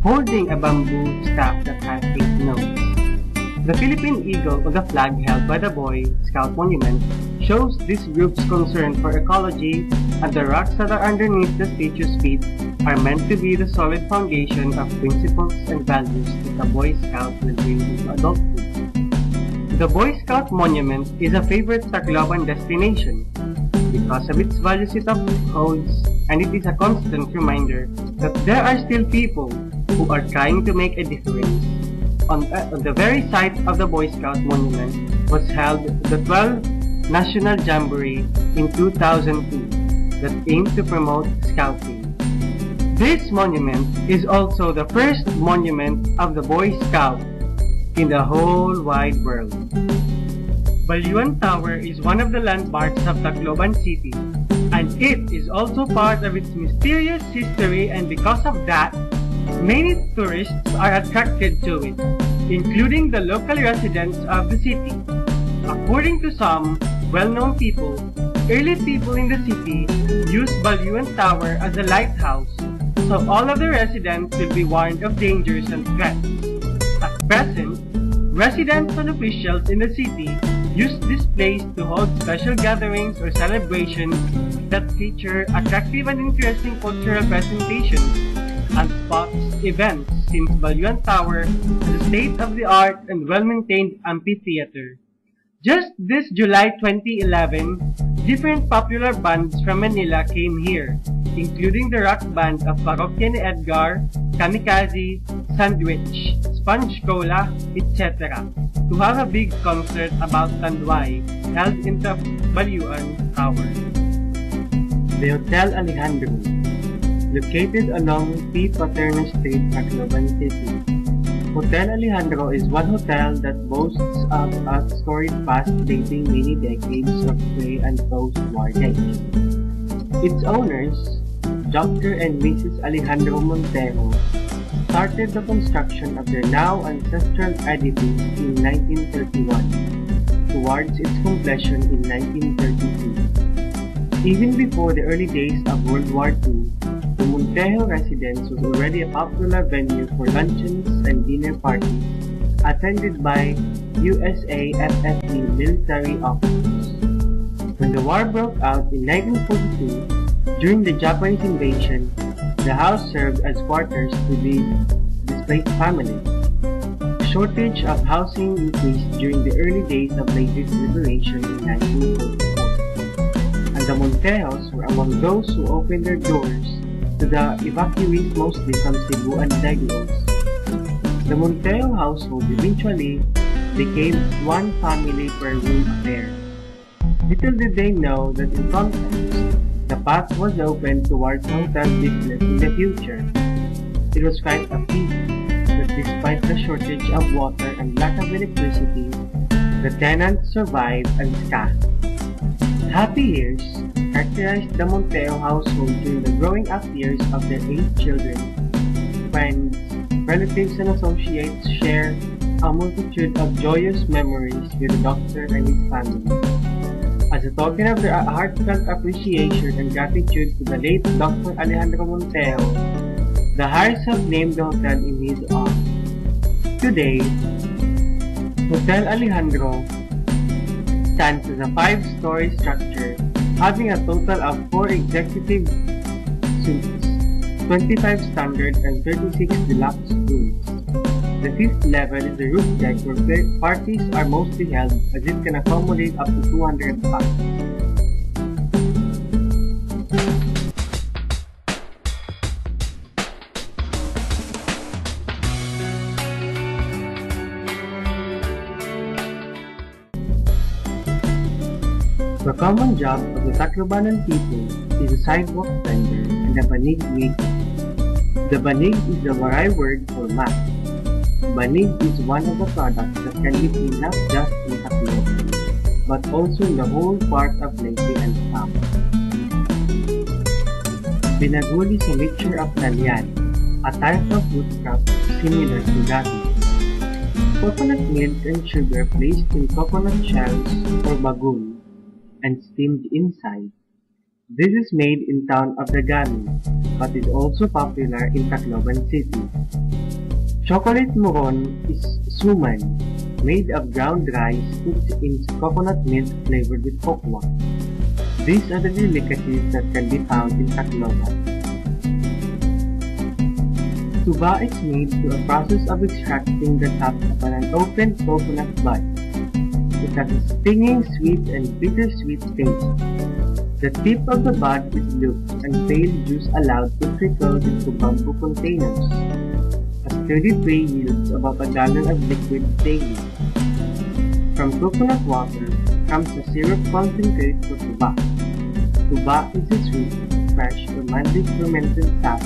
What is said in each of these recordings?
holding a bamboo staff that has 8 nodes. The Philippine eagle on the flag held by the Boy Scout Monument shows this group's concern for ecology, and the rocks that are underneath the statue's feet are meant to be the solid foundation of principles and values that the Boy Scout will bring into adulthood. The Boy Scout Monument is a favorite Tacloban destination because of its values it upholds, and it is a constant reminder that there are still people who are trying to make a difference. On the very site of the Boy Scout Monument was held the 12th National Jamboree in 2002 that aimed to promote Scouting. This monument is also the first monument of the Boy Scout in the whole wide world. Balyuan Tower is one of the landmarks of Tacloban City, and it is also part of its mysterious history, and because of that, many tourists are attracted to it, including the local residents of the city. According to some well-known people, early people in the city used Balyuan Tower as a lighthouse, so all of the residents will be warned of dangers and threats. At present, residents and officials in the city use this place to hold special gatherings or celebrations that feature attractive and interesting cultural presentations and spots events, since Balyuan Tower is a state-of-the-art and well-maintained amphitheater. Just this July 2011, different popular bands from Manila came here, including the rock band of Parokya ni Edgar, Kamikaze, Sandwich, Sponge Cola, etc., to have a big concert about Tanduay held in the Balyuan Tower. The Hotel Alejandro, located along P. Paterno Street, Tacloban City. Hotel Alejandro is one hotel that boasts of a storied past dating many decades of pre- and post-war days. Its owners, Dr. and Mrs. Alejandro Montero, started the construction of their now ancestral edifice in 1931, towards its completion in 1932. Even before the early days of World War II, the Montejo residence was already a popular venue for luncheons and dinner parties attended by USAFFD military officers. When the war broke out in 1942, during the Japanese invasion, the house served as quarters to the displaced families. A shortage of housing increased during the early days of latest liberation in 1944, and the Montejos were among those who opened their doors to the evacuees, mostly from Cebu and Negros. The Montejo household eventually became one family per room affair. Little did they know that in context, the path was open towards hotel business in the future. It was quite a feat that despite the shortage of water and lack of electricity, the tenants survived unscathed. Happy years characterized the Montejo household during the growing up years of their 8 children. Friends, relatives, and associates share a multitude of joyous memories with the doctor and his family. As a token of their heartfelt appreciation and gratitude to the late Dr. Alejandro Montero, the Harris have named the hotel in his honor. Today, Hotel Alejandro stands as a 5-story structure having a total of 4 executive suites, 25 standard and 36 deluxe rooms. The 5th level is the roof deck where parties are mostly held, as it can accommodate up to 200 guests. The common job of the Taclobanan people is a sidewalk vendor and a banig maker. The banig is the Waray word for mat. Banig is one of the products that can be seen not just in Tacloban, but also in the whole part of Leyte and Sam. Binaguli is a mixture of talyan, a type of root crop similar to gabi. Coconut milk and sugar placed in coconut shells or bagoong and steamed inside. This is made in town of the Gami, but is also popular in Tacloban City. Chocolate moron is suman, made of ground rice cooked in coconut milk flavored with cocoa. These are the delicacies that can be found in Tacloban. Tuba is made through a process of extracting the top of an open coconut bud. It has a stinging sweet and bittersweet taste. The tip of the bud is looped and pale juice allowed to trickle into bamboo containers. A sturdy tray yields about a gallon of liquid daily. From coconut water comes a syrup concentrate for tuba. Tuba is a sweet, fresh, or mildly fermented sap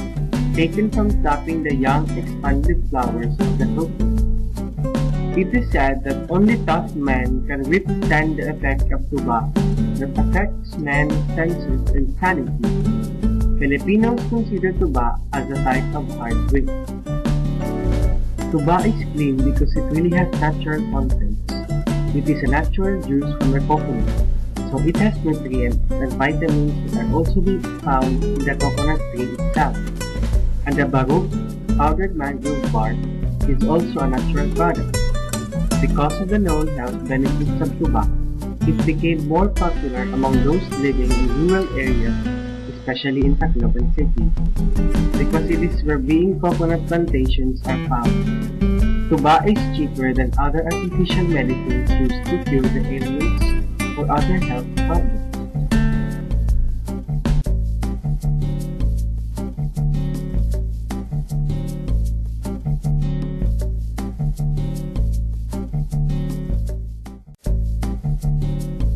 taken from tapping the young, expanded flowers of the coconut. It is said that only tough men can withstand the effect of tuba that affects men's senses and sanity. Filipinos consider tuba as a type of hard drink. Tuba is clean because it really has natural contents. It is a natural juice from the coconut, so it has nutrients and vitamins that are also found in the coconut tree itself. And the baruk, powdered mangrove bark, is also a natural product. Because of the known health benefits of tuba, it became more popular among those living in rural areas, especially in Tacloban City, because it is where being coconut plantations are found. Tuba is cheaper than other artificial medicines used to cure the ailments or other health problems.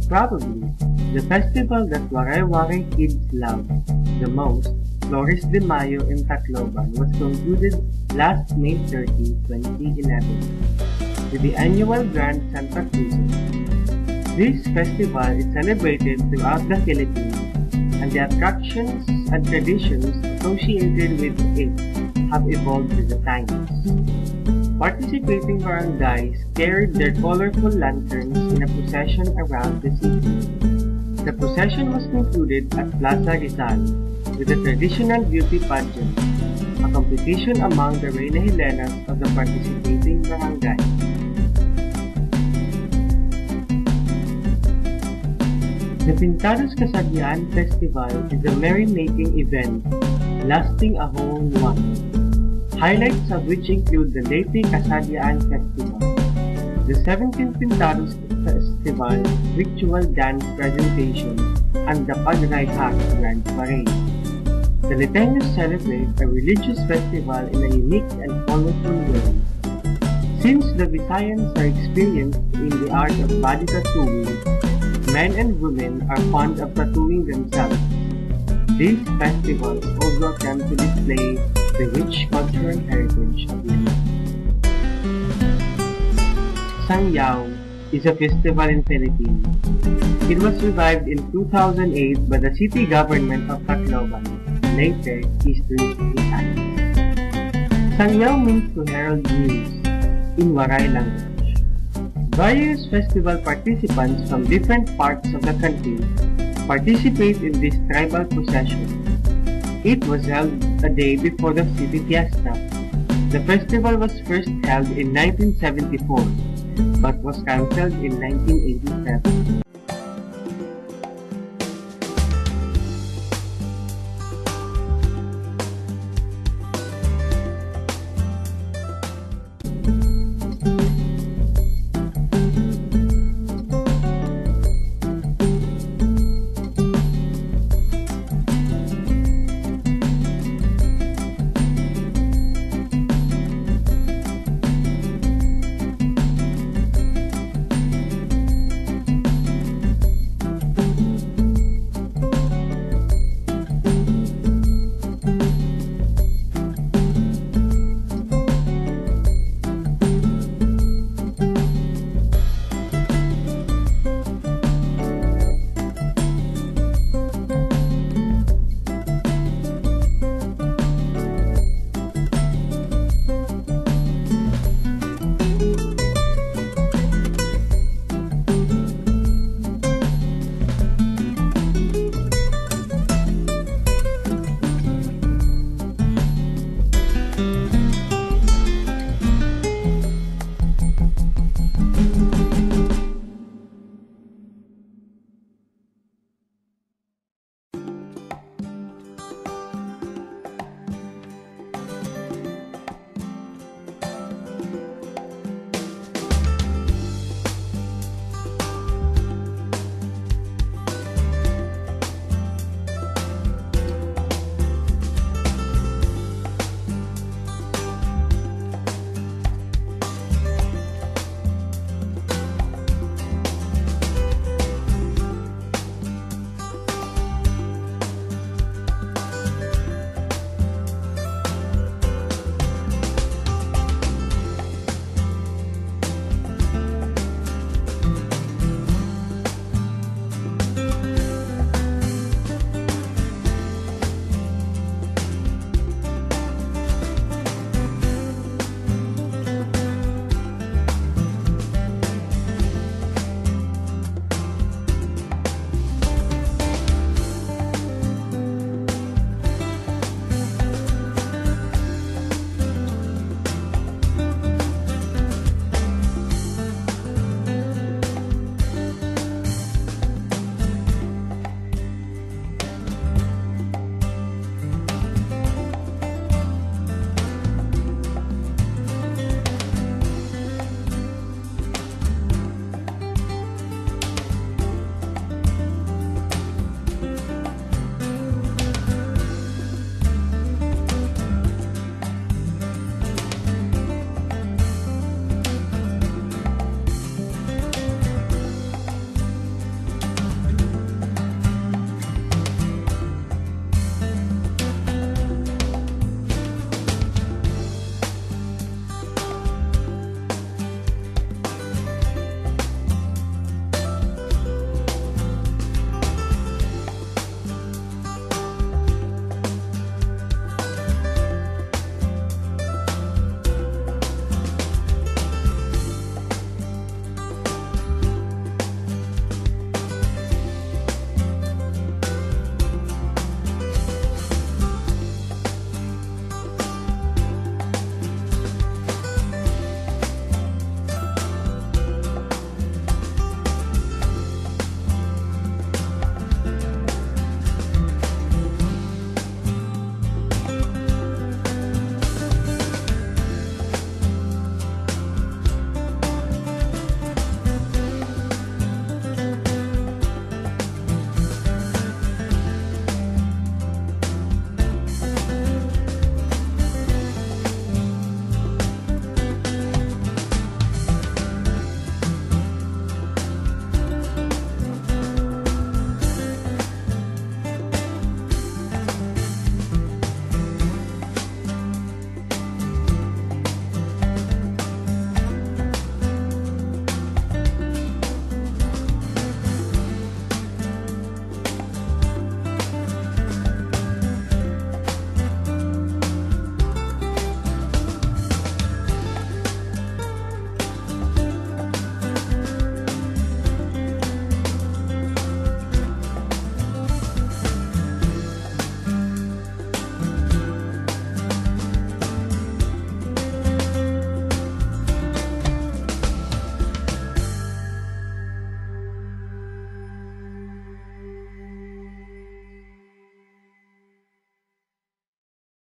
Probably, the festival that Waray-Waray kids love the most, Flores de Mayo in Tacloban, was concluded last May 30, 2011, with the annual Grand Santa Cruz. This festival is celebrated throughout the Philippines, and the attractions and traditions associated with it have evolved with the times. Participating barangays carried their colorful lanterns in a procession around the city. The procession was concluded at Plaza Rizal with a traditional beauty pageant, a competition among the Reina Helenas of the participating barangays. The Pintados Kasabian Festival is a merrymaking event lasting a whole month, highlights of which include the Leyte Kasabian Festival, the 17th Pintados Festival ritual dance presentation, and the Padrayhak Grand Parade. The Leyteños celebrate a religious festival in a unique and colorful way. Since the Visayans are experienced in the art of body tattooing, men and women are fond of tattooing themselves. These festivals also attempt to display the rich cultural heritage of Leyte. Sangyao is a festival in Philippines. It was revived in 2008 by the city government of Tacloban, Leyte, Eastern Visayas. Sangyao means to herald news in Waray language. Various festival participants from different parts of the country participate in this tribal procession. It was held a day before the city fiesta. The festival was first held in 1974, but was cancelled in 1987.